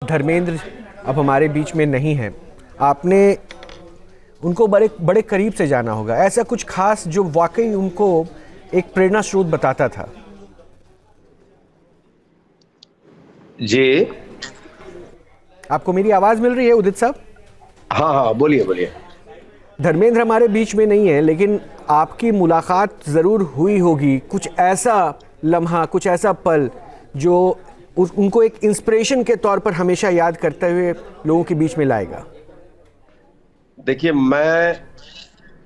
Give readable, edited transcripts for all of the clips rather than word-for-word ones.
धर्मेंद्र अब हमारे बीच में नहीं है। आपने उनको बड़े बड़े करीब से जाना होगा, ऐसा कुछ खास जो वाकई उनको एक प्रेरणा स्रोत बताता था। जी। आपको मेरी आवाज मिल रही है उदित साहब? हाँ हाँ, बोलिए बोलिए। धर्मेंद्र हमारे बीच में नहीं है, लेकिन आपकी मुलाकात ज़रूर हुई होगी। कुछ ऐसा लम्हा, कुछ ऐसा पल जो उनको एक इंस्पिरेशन के तौर पर हमेशा याद करते हुए लोगों के बीच में लाएगा। देखिए, मैं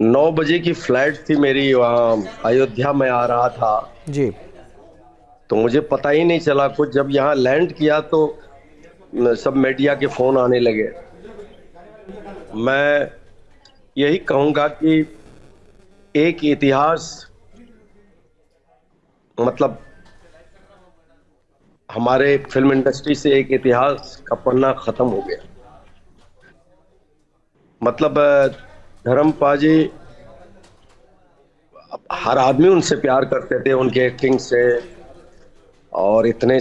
9 बजे की फ्लाइट थी मेरी, वहाँ अयोध्या में आ रहा था। जी। तो मुझे पता ही नहीं चला कुछ। जब यहाँ लैंड किया तो सब मीडिया के फोन आने लगे। मैं यही कहूंगा कि एक इतिहास, मतलब हमारे फिल्म इंडस्ट्री से एक इतिहास का पन्ना खत्म हो गया। मतलब धर्मपा जी, हर आदमी उनसे प्यार करते थे, उनके एक्टिंग से। और इतने,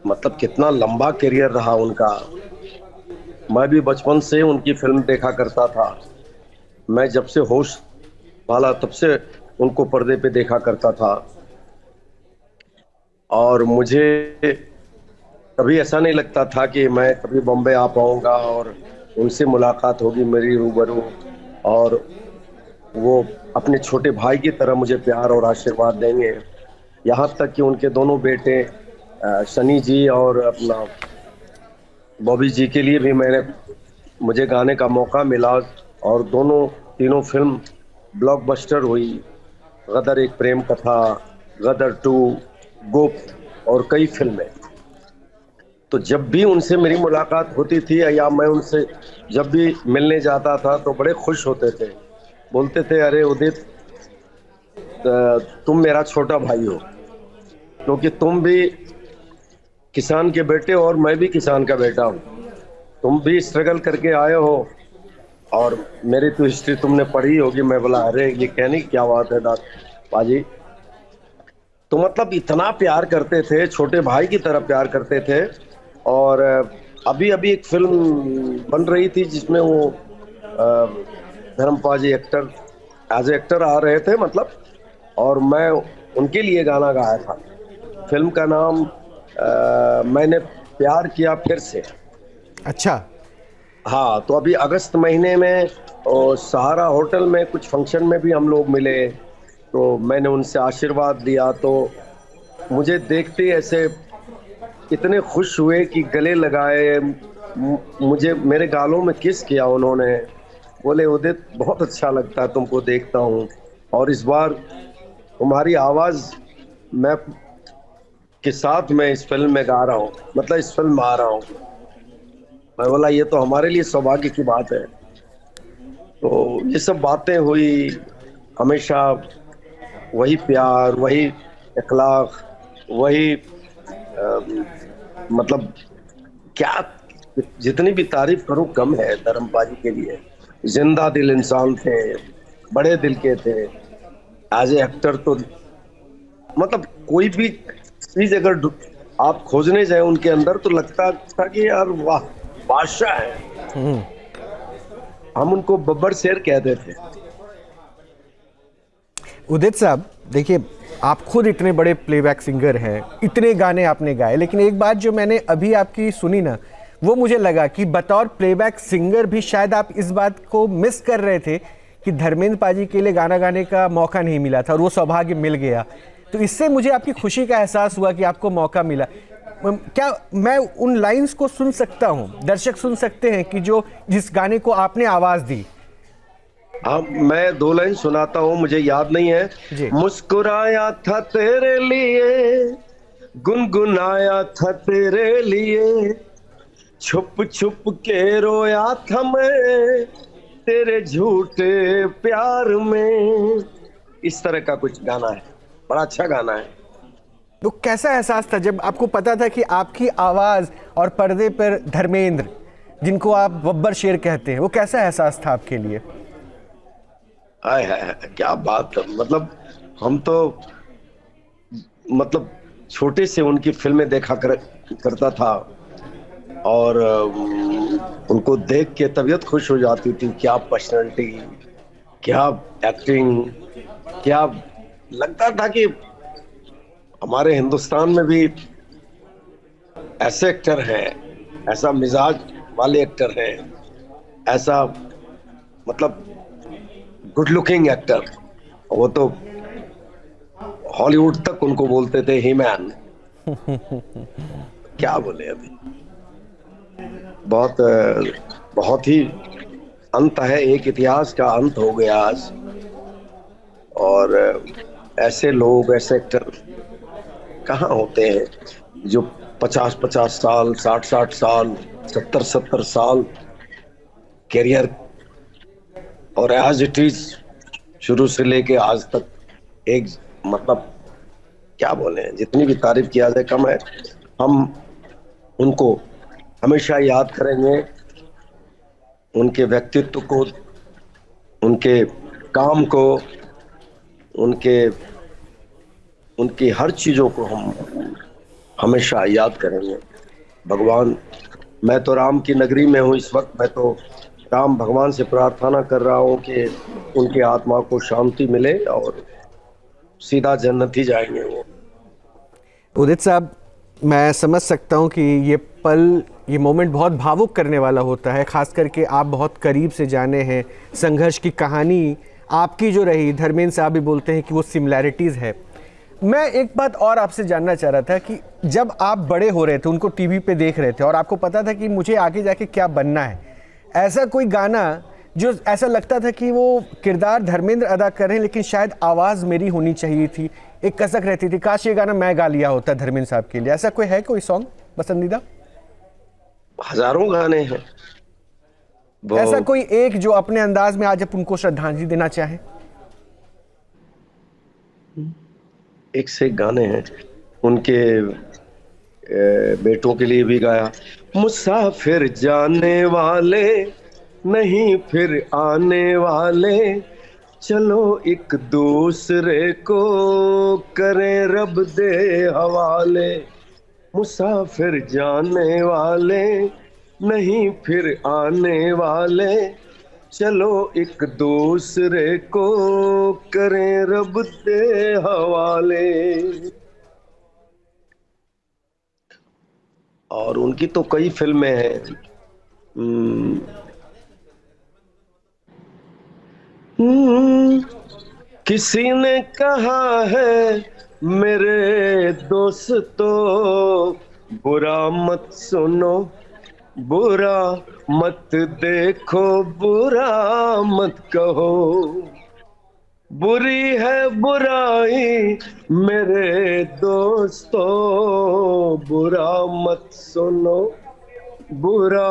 मतलब कितना लंबा करियर रहा उनका। मैं भी बचपन से उनकी फिल्म देखा करता था। मैं जब से होश पाला तब से उनको पर्दे पे देखा करता था। और मुझे कभी ऐसा नहीं लगता था कि मैं कभी बॉम्बे आ पाऊंगा और उनसे मुलाकात होगी मेरी रूबरू, और वो अपने छोटे भाई की तरह मुझे प्यार और आशीर्वाद देंगे। यहाँ तक कि उनके दोनों बेटे सनी जी और अपना बॉबी जी के लिए भी मुझे गाने का मौका मिला। और दोनों तीनों फिल्म ब्लॉकबस्टर हुई। गदर एक प्रेम कथा, गदर टू, गुप्त और कई फिल्में। तो जब भी उनसे मेरी मुलाकात होती थी या मैं उनसे जब भी मिलने जाता था तो बड़े खुश होते थे। बोलते थे, अरे उदित, तुम मेरा छोटा भाई हो, क्योंकि तुम भी किसान के बेटे हो और मैं भी किसान का बेटा हूँ। तुम भी स्ट्रगल करके आए हो और मेरी तो हिस्ट्री तुमने पढ़ी होगी। मैं बोला, अरे ये कहने की क्या बात है पाजी। तो मतलब इतना प्यार करते थे, छोटे भाई की तरह प्यार करते थे। और अभी अभी एक फिल्म बन रही थी जिसमें वो धर्मपा जी एक्टर, एज एक्टर आ रहे थे, मतलब। और मैं उनके लिए गाना गाया था। फिल्म का नाम मैंने प्यार किया फिर से। अच्छा। हाँ, तो अभी अगस्त महीने में सहारा होटल में कुछ फंक्शन में भी हम लोग मिले। तो मैंने उनसे आशीर्वाद लिया, तो मुझे देखते ही ऐसे इतने खुश हुए कि गले लगाए। मुझे मेरे गालों में किस किया उन्होंने। बोले, उदित बहुत अच्छा लगता है तुमको देखता हूँ, और इस बार तुम्हारी आवाज मैं के साथ मैं इस फिल्म में गा रहा हूँ, मतलब इस फिल्म में आ रहा हूँ। मैं बोला, ये तो हमारे लिए सौभाग्य की बात है। तो ये सब बातें हुई। हमेशा वही प्यार, वही इखलाक, वही मतलब क्या, जितनी भी तारीफ करूं कम है धर्मपाल के लिए। जिंदा दिल इंसान थे, बड़े दिल के थे। एज ए एक्टर तो मतलब कोई भी चीज अगर आप खोजने जाए उनके अंदर तो लगता था कि यार वाह, बादशाह है। हम उनको बब्बर शेर कहते थे। उदित साहब, देखिए, आप खुद इतने बड़े प्लेबैक सिंगर हैं, इतने गाने आपने गाए, लेकिन एक बात जो मैंने अभी आपकी सुनी ना, वो मुझे लगा कि बतौर प्लेबैक सिंगर भी शायद आप इस बात को मिस कर रहे थे कि धर्मेंद्र पाजी के लिए गाना गाने का मौका नहीं मिला था और वो सौभाग्य मिल गया। तो इससे मुझे आपकी खुशी का एहसास हुआ कि आपको मौका मिला। क्या मैं उन लाइंस को सुन सकता हूँ? दर्शक सुन सकते हैं कि जो जिस गाने को आपने आवाज दी। हाँ, मैं 2 लाइन सुनाता हूँ, मुझे याद नहीं है। जी। मुस्कुराया था तेरे लिए, गुनगुनाया था तेरे लिए, छुप छुप के रोया था मैं तेरे झूठे प्यार में। इस तरह का कुछ गाना है, बड़ा अच्छा गाना है। तो कैसा एहसास था जब आपको पता था कि आपकी आवाज और पर्दे पर धर्मेंद्र, जिनको आप बब्बर शेर कहते हैं, वो कैसा एहसास था आपके लिए? हाय हाय हाय, क्या बात है। मतलब हम तो, मतलब छोटे से उनकी फिल्में देखा करता था। और उनको देख के तबीयत खुश हो जाती थी। क्या पर्सनालिटी, क्या एक्टिंग, क्या लगता था कि हमारे हिंदुस्तान में भी ऐसे एक्टर हैं, ऐसा मिजाज वाले एक्टर हैं, ऐसा मतलब गुड लुकिंग एक्टर। वो तो हॉलीवुड तक उनको बोलते थे ही मैन। क्या बोले अभी, बहुत बहुत ही अंत है, एक इतिहास का अंत हो गया आज। और ऐसे लोग, ऐसे एक्टर कहाँ होते हैं जो 50-50 साल, 60-60 साल, 70-70 साल कैरियर, और एज इट इज शुरू से लेके आज तक एक मतलब क्या बोले, जितनी भी तारीफ किया जाए कम है। हम उनको हमेशा याद करेंगे, उनके व्यक्तित्व को, उनके काम को, उनके उनकी हर चीजों को हम हमेशा याद करेंगे। भगवान, मैं तो राम की नगरी में हूँ इस वक्त। मैं तो राम भगवान से प्रार्थना कर रहा हूँ कि उनकी आत्मा को शांति मिले और सीधा जन्नत ही जाएंगे वो। उदित साहब, मैं समझ सकता हूँ कि ये पल, ये मोमेंट बहुत भावुक करने वाला होता है, खास करके आप बहुत करीब से जाने हैं। संघर्ष की कहानी आपकी जो रही, धर्मेंद्र साहब भी बोलते हैं कि वो सिमिलैरिटीज़ है। मैं एक बात और आपसे जानना चाह रहा था कि जब आप बड़े हो रहे थे, उनको टीवी पे देख रहे थे और आपको पता था कि मुझे आगे जाके क्या बनना है, ऐसा कोई गाना जो ऐसा लगता था कि वो किरदार धर्मेंद्र अदा कर रहे हैं लेकिन शायद आवाज़ मेरी होनी चाहिए थी, एक कसक रहती थी, काश ये गाना मैं गा लिया होता धर्मेंद्र साहब के लिए, ऐसा कोई है, कोई सॉन्ग पसंदीदा? हजारों गाने हैं वो। ऐसा कोई एक जो अपने अंदाज में आज आप उनको श्रद्धांजलि देना चाहें? एक से एक गाने हैं उनके। बेटों के लिए भी गाया, मुसाफिर जाने वाले नहीं फिर आने वाले, चलो एक दूसरे को करें रब दे हवाले। मुसाफिर जाने वाले नहीं फिर आने वाले, चलो एक दूसरे को करें रब दे हवाले। और उनकी तो कई फिल्में हैं। हम्म, हम्म, किसी ने कहा है मेरे दोस्तों, बुरा मत सुनो, बुरा मत देखो, बुरा मत कहो, बुरी है बुराई मेरे दोस्तों, बुरा मत सुनो, बुरा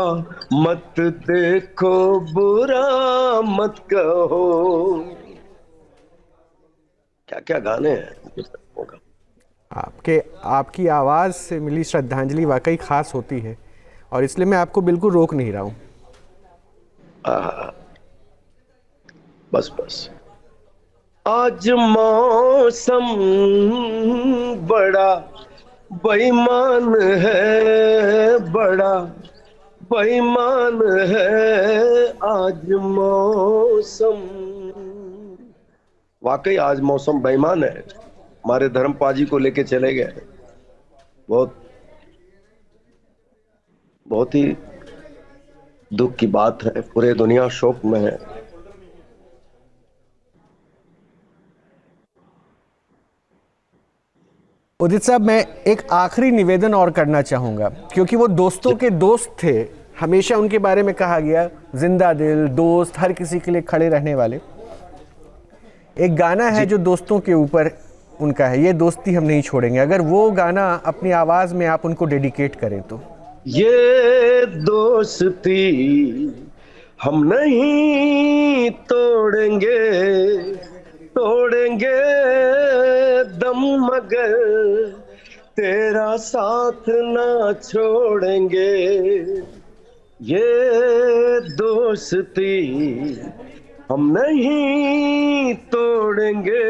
मत देखो, बुरा मत कहो। क्या क्या गाने हैं उनके फिल्मों का। आपके आपकी आवाज़ से मिली श्रद्धांजलि वाकई खास होती है और इसलिए मैं आपको बिल्कुल रोक नहीं रहा हूँ। आहा, बस बस। आज मौसम बड़ा बेईमान है, बड़ा बेईमान है आज मौसम। वाकई आज मौसम बेईमान है। हमारे धर्मपा जी को लेके चले गए। बहुत बहुत ही दुख की बात है, पूरे दुनिया शोक में है। उदित साहब, मैं एक आखिरी निवेदन और करना चाहूँगा, क्योंकि वो दोस्तों के दोस्त थे, हमेशा उनके बारे में कहा गया, जिंदा दिल, दोस्त, हर किसी के लिए खड़े रहने वाले। एक गाना है जो दोस्तों के ऊपर उनका है, ये दोस्ती हम नहीं छोड़ेंगे, अगर वो गाना अपनी आवाज़ में आप उनको डेडिकेट करें तो। ये दोस्ती हम नहीं तोड़ेंगे, तोड़ेंगे दम मगर तेरा साथ ना छोड़ेंगे। ये दोस्ती हम नहीं तोड़ेंगे,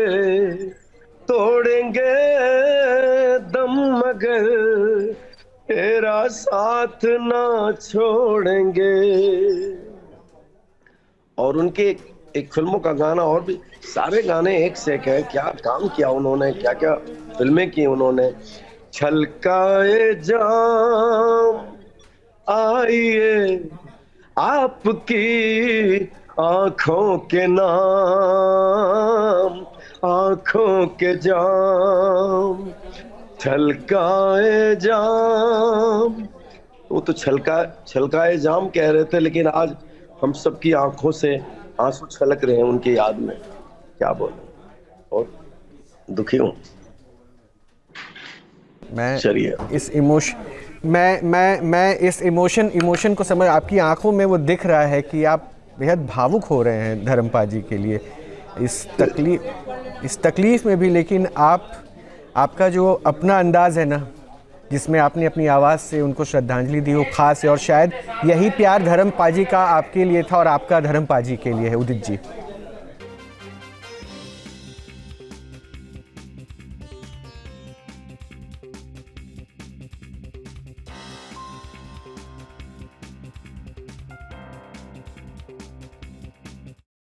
तोड़ेंगे दम मगर तेरा साथ ना छोड़ेंगे। और उनके एक फिल्मों का गाना, और भी सारे गाने एक से एक है। क्या काम किया उन्होंने, क्या क्या फिल्में की उन्होंने। छलकाए जाम आइए आपकी आंखों के नाम, आंखों के जाम, छलकाए जाम। वो तो छलकाए जाम कह रहे थे, लेकिन आज हम सबकी आंखों से आंसू छलक रहे हैं उनकी याद में। क्या बोले, और दुखी हूं। मैं चलिए। इस इमोशन मैं इस इमोशन को समझ, आपकी आंखों में वो दिख रहा है कि आप बेहद भावुक हो रहे हैं धर्मपाल जी के लिए इस तकलीफ में भी। लेकिन आपका जो अपना अंदाज है ना, जिसमें आपने अपनी आवाज़ से उनको श्रद्धांजलि दी, वो खास है। और शायद यही प्यार धर्मपाल जी का आपके लिए था और आपका धर्मपाल जी के लिए है, उदित जी।